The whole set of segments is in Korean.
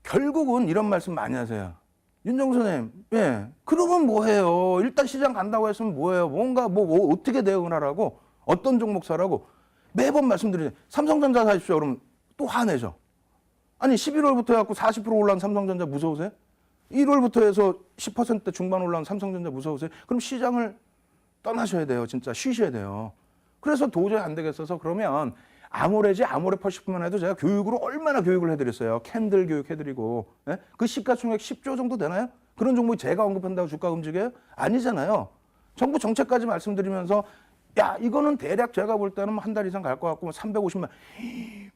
결국은 이런 말씀 많이 하세요. 윤정수 선생님, 예, 그러면 뭐해요? 일단 시장 간다고 했으면 뭐해요? 뭔가 뭐 어떻게 대응을 하라고? 어떤 종목 사라고? 매번 말씀드리죠. 삼성전자 사십시오. 그러면 또 화내죠. 아니 11월부터 해갖고 40% 올라온 삼성전자 무서우세요? 1월부터 해서 10% 중반 올라온 삼성전자 무서우세요? 그럼 시장을 떠나셔야 돼요. 진짜 쉬셔야 돼요. 그래서 도저히 안 되겠어서 그러면 아모레퍼시프만 해도 제가 교육으로 얼마나 교육을 해드렸어요. 캔들 교육 해드리고. 예? 그 시가총액 10조 정도 되나요? 그런 종목이 제가 언급한다고 주가 움직여요? 아니잖아요. 정부 정책까지 말씀드리면서 야 이거는 대략 제가 볼 때는 한 달 이상 갈 것 같고 350만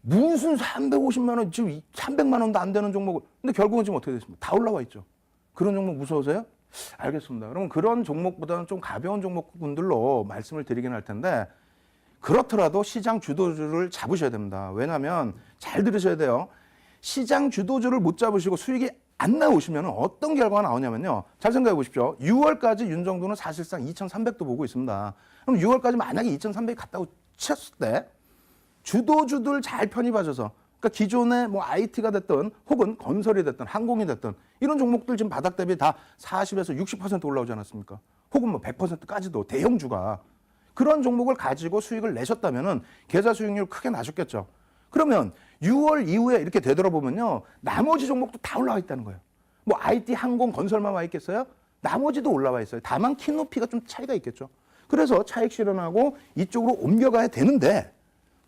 무슨 350만 원 지금 300만 원도 안 되는 종목을 근데 결국은 지금 어떻게 됐습니까? 다 올라와 있죠. 그런 종목 무서우세요? 알겠습니다. 그러면 그런 종목보다는 좀 가벼운 종목군들로 말씀을 드리긴 할 텐데 그렇더라도 시장 주도주를 잡으셔야 됩니다. 왜냐하면 잘 들으셔야 돼요. 시장 주도주를 못 잡으시고 수익이 안 나오시면 어떤 결과가 나오냐면요. 잘 생각해 보십시오. 6월까지 윤정도는 사실상 2,300도 보고 있습니다. 그럼 6월까지 만약에 2,300이 갔다고 쳤을 때 주도주들 잘 편입하셔서 그러니까 기존에 뭐 IT가 됐든 혹은 건설이 됐든 항공이 됐든 이런 종목들 지금 바닥 대비 다 40에서 60% 올라오지 않았습니까? 혹은 뭐 100%까지도 대형주가 그런 종목을 가지고 수익을 내셨다면은 계좌 수익률 크게 나셨겠죠. 그러면 6월 이후에 이렇게 되돌아보면요. 나머지 종목도 다 올라와 있다는 거예요. 뭐 IT, 항공, 건설만 와 있겠어요? 나머지도 올라와 있어요. 다만 키 높이가 좀 차이가 있겠죠. 그래서 차익 실현하고 이쪽으로 옮겨가야 되는데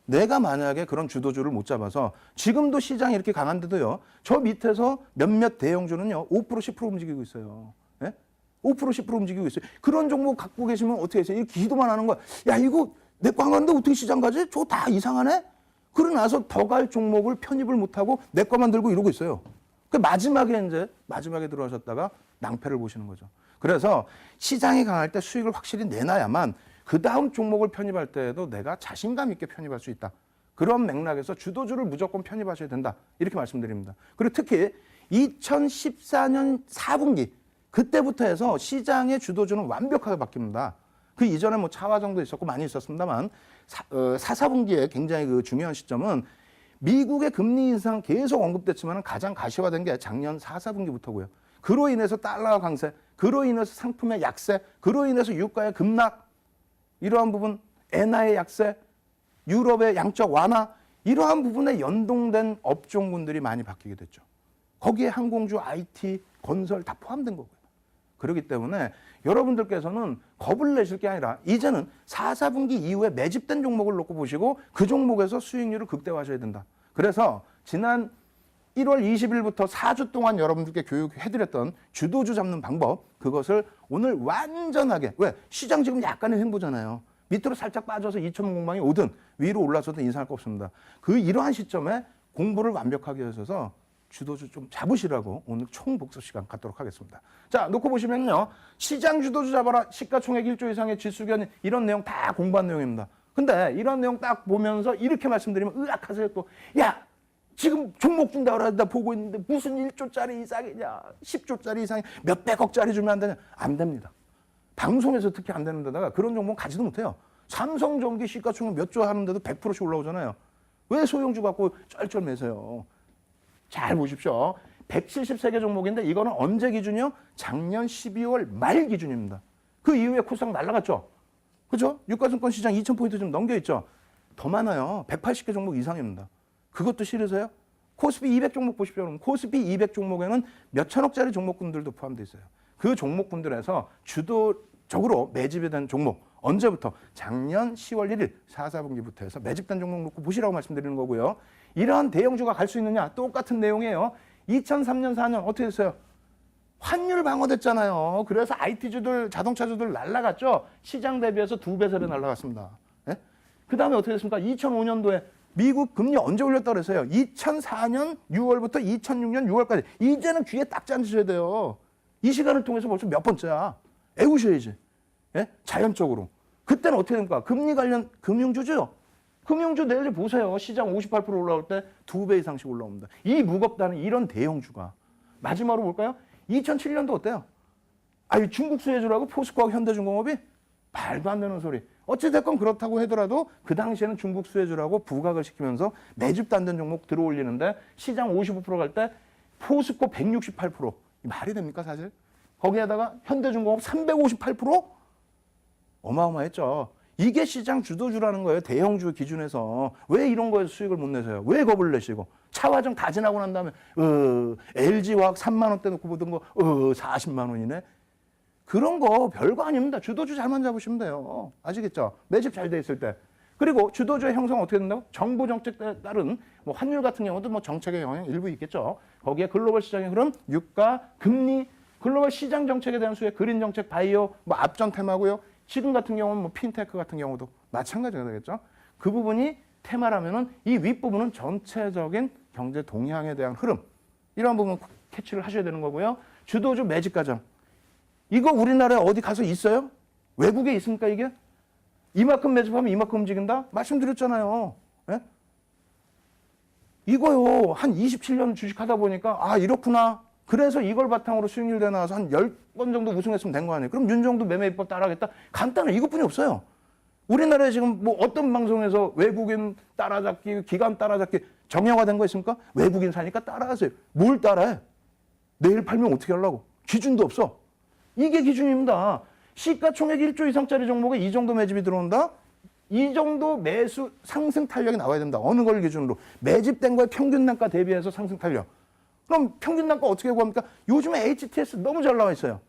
내가 만약에 그런 주도주를 못 잡아서 지금도 시장이 이렇게 강한데도요. 저 밑에서 몇몇 대형주는요. 5% 10% 움직이고 있어요. 예? 5% 10% 움직이고 있어요. 그런 종목 갖고 계시면 어떻게 해요? 이렇게 기도만 하는 거야. 야 이거 내 거 안 가는데 어떻게 시장 가지? 저거 다 이상하네? 그러고 나서 더 갈 종목을 편입을 못하고 내 거만 들고 이러고 있어요. 그 마지막에 들어가셨다가 낭패를 보시는 거죠. 그래서 시장이 강할 때 수익을 확실히 내놔야만 그 다음 종목을 편입할 때에도 내가 자신감 있게 편입할 수 있다. 그런 맥락에서 주도주를 무조건 편입하셔야 된다. 이렇게 말씀드립니다. 그리고 특히 2014년 4분기 그때부터 해서 시장의 주도주는 완벽하게 바뀝니다. 그 이전에 뭐 차화정도 있었고 많이 있었습니다만 4분기에 굉장히 그 중요한 시점은 미국의 금리 인상 계속 언급됐지만 가장 가시화된 게 작년 4분기부터고요. 그로 인해서 달러 강세, 그로 인해서 상품의 약세, 그로 인해서 유가의 급락, 이러한 부분, 엔화의 약세, 유럽의 양적 완화, 이러한 부분에 연동된 업종군들이 많이 바뀌게 됐죠. 거기에 항공주, IT, 건설 다 포함된 거고요. 그렇기 때문에 여러분들께서는 겁을 내실 게 아니라 이제는 4분기 이후에 매집된 종목을 놓고 보시고 그 종목에서 수익률을 극대화하셔야 된다. 그래서 지난 1월 20일부터 4주 동안 여러분들께 교육해드렸던 주도주 잡는 방법, 그것을 오늘 완전하게, 왜? 시장 지금 약간의 횡보잖아요. 밑으로 살짝 빠져서 2천 공방이 오든 위로 올라서든 인상할 거 없습니다. 이러한 시점에 공부를 완벽하게 하셔서 주도주 좀 잡으시라고 오늘 총복습 시간 갖도록 하겠습니다. 자, 놓고 보시면요. 시장 주도주 잡아라. 시가총액 1조 이상의 지수견인 이런 내용 다 공부한 내용입니다. 근데 이런 내용 딱 보면서 이렇게 말씀드리면 의학하세요 또. 야! 지금 종목 준다고 그러다 보고 있는데 무슨 1조짜리 이상이냐. 10조짜리 이상이 몇백억짜리 주면 안 되냐. 안 됩니다. 방송에서 특히 안 되는 데다가 그런 종목 가지도 못해요. 삼성전기 시가총액 몇 조 하는데도 100%씩 올라오잖아요. 왜 소형주 갖고 쩔쩔매세요. 잘 보십시오. 173개 종목인데 이거는 언제 기준이요? 작년 12월 말 기준입니다. 그 이후에 코스닥 날라갔죠. 그죠? 유가증권 시장 2,000포인트 좀 넘겨있죠. 더 많아요. 180개 종목 이상입니다. 그것도 싫으세요? 코스피 200 종목 보십시오. 그럼 코스피 200 종목에는 몇 천억짜리 종목군들도 포함되어 있어요. 그 종목군들에서 주도적으로 매집이 된 종목 언제부터? 작년 10월 1일 4분기부터 해서 매집된 종목 놓고 보시라고 말씀드리는 거고요. 이러한 대형주가 갈 수 있느냐? 똑같은 내용이에요. 2003년, 4년 어떻게 됐어요? 환율 방어됐잖아요. 그래서 IT주들, 자동차주들 날라갔죠. 시장 대비해서 2배세로 날라갔습니다. 예? 그 다음에 어떻게 됐습니까? 2005년도에 미국 금리 언제 올렸다고 그랬어요? 2004년 6월부터 2006년 6월까지. 이제는 귀에 딱 앉으셔야 돼요. 이 시간을 통해서 벌써 몇 번째야. 애우셔야지. 예? 자연적으로. 그때는 어떻게 됩니까? 금리 관련 금융주죠. 금융주 내일 보세요. 시장 58% 올라올 때 2배 이상씩 올라옵니다. 이 무겁다는 이런 대형주가. 마지막으로 볼까요? 2007년도 어때요? 아니 중국 수혜주라고 포스코하고 현대중공업이 말도 안 되는 소리. 어찌됐건 그렇다고 하더라도 그 당시에는 중국 수혜주라고 부각을 시키면서 매집도 안 된 종목 들어올리는데 시장 55% 갈 때 포스코 168%. 말이 됩니까 사실? 거기에다가 현대중공업 358%? 어마어마했죠. 이게 시장 주도주라는 거예요. 대형주 기준에서. 왜 이런 거에서 수익을 못 내세요? 왜 겁을 내시고? 차화정 다 지나고 난 다음에 LG화학 3만 원대 놓고 보던 거 40만 원이네. 그런 거 별거 아닙니다. 주도주 잘만 잡으시면 돼요. 아시겠죠? 매집 잘 돼 있을 때. 그리고 주도주의 형성 어떻게 된다고? 정부 정책에 따른 뭐 환율 같은 경우도 뭐 정책의 영향 일부 있겠죠. 거기에 글로벌 시장의 흐름, 유가, 금리, 글로벌 시장 정책에 대한 수혜, 그린 정책, 바이오, 뭐 앞전 테마고요. 지금 같은 경우는 뭐 핀테크 같은 경우도 마찬가지가 되겠죠. 그 부분이 테마라면은 이 윗부분은 전체적인 경제 동향에 대한 흐름. 이런 부분 캐치를 하셔야 되는 거고요. 주도주 매집 과정. 이거 우리나라에 어디 가서 있어요? 외국에 있습니까 이게? 이만큼 매집하면 이만큼 움직인다? 말씀드렸잖아요. 예? 이거요. 한 27년 주식하다 보니까 아 이렇구나. 그래서 이걸 바탕으로 수익률 대 나와서 한 10번 정도 우승했으면 된 거 아니에요. 그럼 윤정도 매매입법 따라하겠다? 간단해. 이것뿐이 없어요. 우리나라에 지금 뭐 어떤 방송에서 외국인 따라잡기, 기관 따라잡기 정형화된 거 있습니까? 외국인 사니까 따라하세요. 뭘 따라해? 내일 팔면 어떻게 하려고? 기준도 없어. 이게 기준입니다. 시가총액 1조 이상짜리 종목에 이 정도 매집이 들어온다? 이 정도 매수 상승 탄력이 나와야 된다. 어느 걸 기준으로? 매집된 거에 평균 단가 대비해서 상승 탄력. 그럼 평균 단가 어떻게 구합니까? 요즘에 HTS 너무 잘 나와 있어요.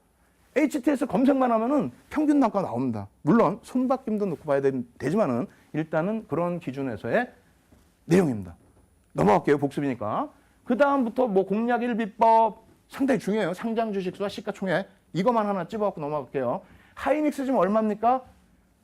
HTS 검색만 하면은 평균 단가 나옵니다. 물론 손바뀜도 놓고 봐야 되지만은 일단은 그런 기준에서의 내용입니다. 넘어갈게요. 복습이니까. 그 다음부터 뭐 공략 1비법 상당히 중요해요. 상장 주식수와 시가총액. 이것만 하나 찝어갖고 넘어갈게요. 하이닉스 지금 얼마입니까?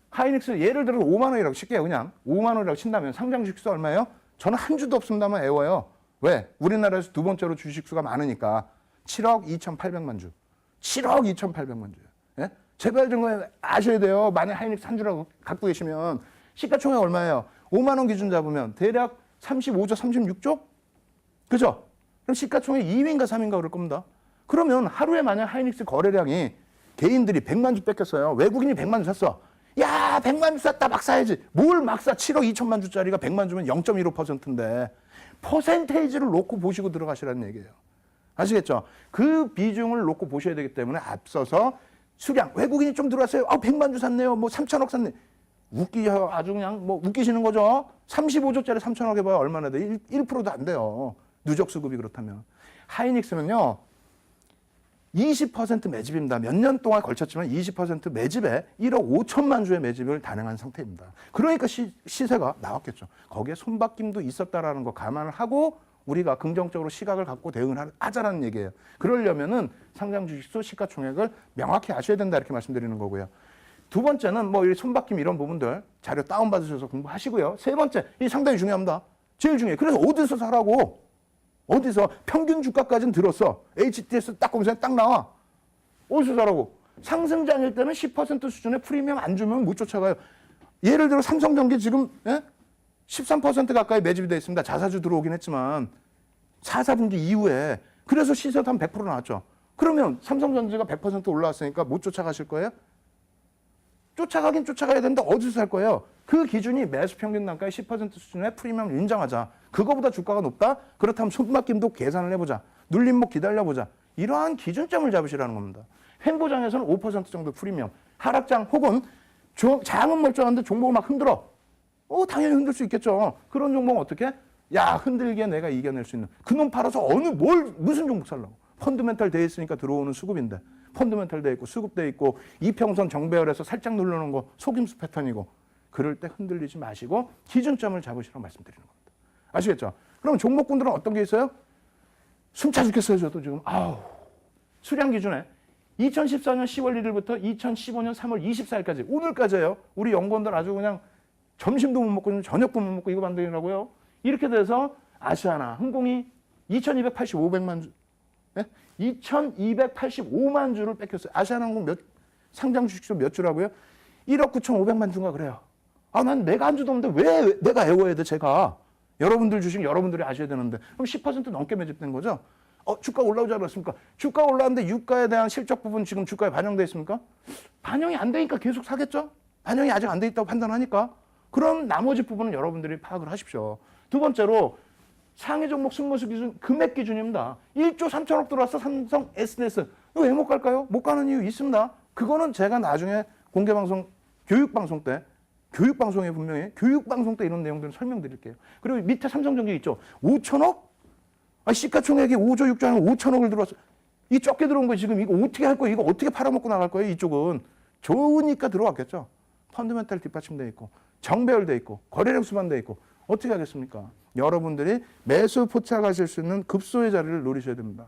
하이닉스 예를 들어 5만 원이라고 칠게요. 그냥 5만 원이라고 친다면 상장 주식수 얼마예요? 저는 한 주도 없습니다만 애워요. 왜? 우리나라에서 두 번째로 주식수가 많으니까 7억 2,800만 주. 7억 2,800만 주예요. 예? 제발 좀 아셔야 돼요. 만약 하이닉스 한 주라고 갖고 계시면 시가총액 얼마예요? 5만 원 기준 잡으면 대략 35조, 36조? 그죠? 그럼 시가총액 2위인가 3위인가 그럴 겁니다. 그러면 하루에 만약 하이닉스 거래량이 개인들이 100만 주 뺏겼어요. 외국인이 100만 주 샀어. 야, 100만 주 샀다 막 사야지. 뭘 막 사? 7억 2천만 주짜리가 100만 주면 0.15%인데 퍼센테이지를 놓고 보시고 들어가시라는 얘기예요. 아시겠죠? 그 비중을 놓고 보셔야 되기 때문에 앞서서 수량, 외국인이 좀 들어왔어요. 100만 주 샀네요. 뭐 3천억 샀네. 아주 그냥 뭐 웃기시는 거죠. 35조짜리 3천억 해봐야 얼마나 돼? 1%도 안 돼요. 누적 수급이 그렇다면. 하이닉스는요. 20% 매집입니다. 몇 년 동안 걸쳤지만 20% 매집에 1억 5천만 주의 매집을 단행한 상태입니다. 그러니까 시세가 나왔겠죠. 거기에 손바뀜도 있었다라는 거 감안을 하고 우리가 긍정적으로 시각을 갖고 대응을 하자라는 얘기예요. 그러려면은 상장 주식수 시가총액을 명확히 아셔야 된다 이렇게 말씀드리는 거고요. 두 번째는 뭐 이 손바뀜 이런 부분들 자료 다운받으셔서 공부하시고요. 세 번째, 이 상당히 중요합니다. 제일 중요해요. 그래서 어디서 사라고? 어디서 평균 주가까지는 들었어. HTS 딱 검색에 딱 나와. 어디서 사라고? 상승장일 때는 10% 수준의 프리미엄 안 주면 못 쫓아가요. 예를 들어 삼성전기 지금 13% 가까이 매집이 되어 있습니다. 자사주 들어오긴 했지만 4, 4분기 이후에 그래서 시세도 한 100% 나왔죠. 그러면 삼성전지가 100% 올라왔으니까 못 쫓아가실 거예요? 쫓아가긴 쫓아가야 된다. 어디서 살 거예요? 그 기준이 매수 평균 단가의 10% 수준의 프리미엄을 인정하자. 그거보다 주가가 높다? 그렇다면 손바뀜도 계산을 해보자. 눌림목 기다려보자. 이러한 기준점을 잡으시라는 겁니다. 횡보장에서는 5% 정도 프리미엄. 하락장 혹은 장은 멀쩡한데 종목을 막 흔들어. 당연히 흔들 수 있겠죠. 그런 종목은 어떻게? 야, 흔들기에 내가 이겨낼 수 있는. 그놈 팔아서 무슨 종목 살라고. 펀드멘탈 돼 있으니까 들어오는 수급인데. 펀드멘탈 돼 있고 수급 돼 있고 이평선 정배열에서 살짝 누르는 거 속임수 패턴이고 그럴 때 흔들리지 마시고 기준점을 잡으시라고 말씀드리는 겁니다. 아시겠죠? 그럼 종목군들은 어떤 게 있어요? 숨차 죽겠어요. 저도 지금. 수량 기준에 2014년 10월 1일부터 2015년 3월 24일까지 오늘까지예요. 우리 연구원들 아주 그냥 점심도 못 먹고 저녁도 못 먹고 이거 만들더라고요. 이렇게 돼서 아시아나 항공이 2285만 주 2285만 주를 뺏겼어요. 아시아나항공 상장 주식수 몇 주라고요? 1억 9,500만 주인가 그래요. 난 내가 한 주도 없는데 왜 내가 애워야 돼, 제가. 여러분들 주식 여러분들이 아셔야 되는데. 그럼 10% 넘게 매집된 거죠? 주가 올라오지 않았습니까? 주가 올라왔는데 유가에 대한 실적 부분 지금 주가에 반영돼 있습니까? 반영이 안 되니까 계속 사겠죠? 반영이 아직 안 돼 있다고 판단하니까. 그럼 나머지 부분은 여러분들이 파악을 하십시오. 두 번째로 상위 종목 승모수 기준, 금액 기준입니다. 1조 3천억 들어왔어, 삼성 SNS. 이거 왜 못 갈까요? 못 가는 이유 있습니다. 그거는 제가 나중에 공개방송, 교육방송 때, 교육방송에 분명히, 교육방송 때 이런 내용들을 설명드릴게요. 그리고 밑에 삼성전기 있죠. 5천억? 아, 시가총액이 5조 6조 하면 5천억을 들어왔어. 이 적게 들어온 거 지금 이거 어떻게 할 거예요? 이거 어떻게 팔아먹고 나갈 거예요? 이쪽은. 좋으니까 들어왔겠죠. 펀드멘탈 뒷받침돼 있고, 정배열돼 있고, 거래량 수반돼 있고, 어떻게 하겠습니까? 여러분들이 매수 포착하실 수 있는 급소의 자리를 노리셔야 됩니다.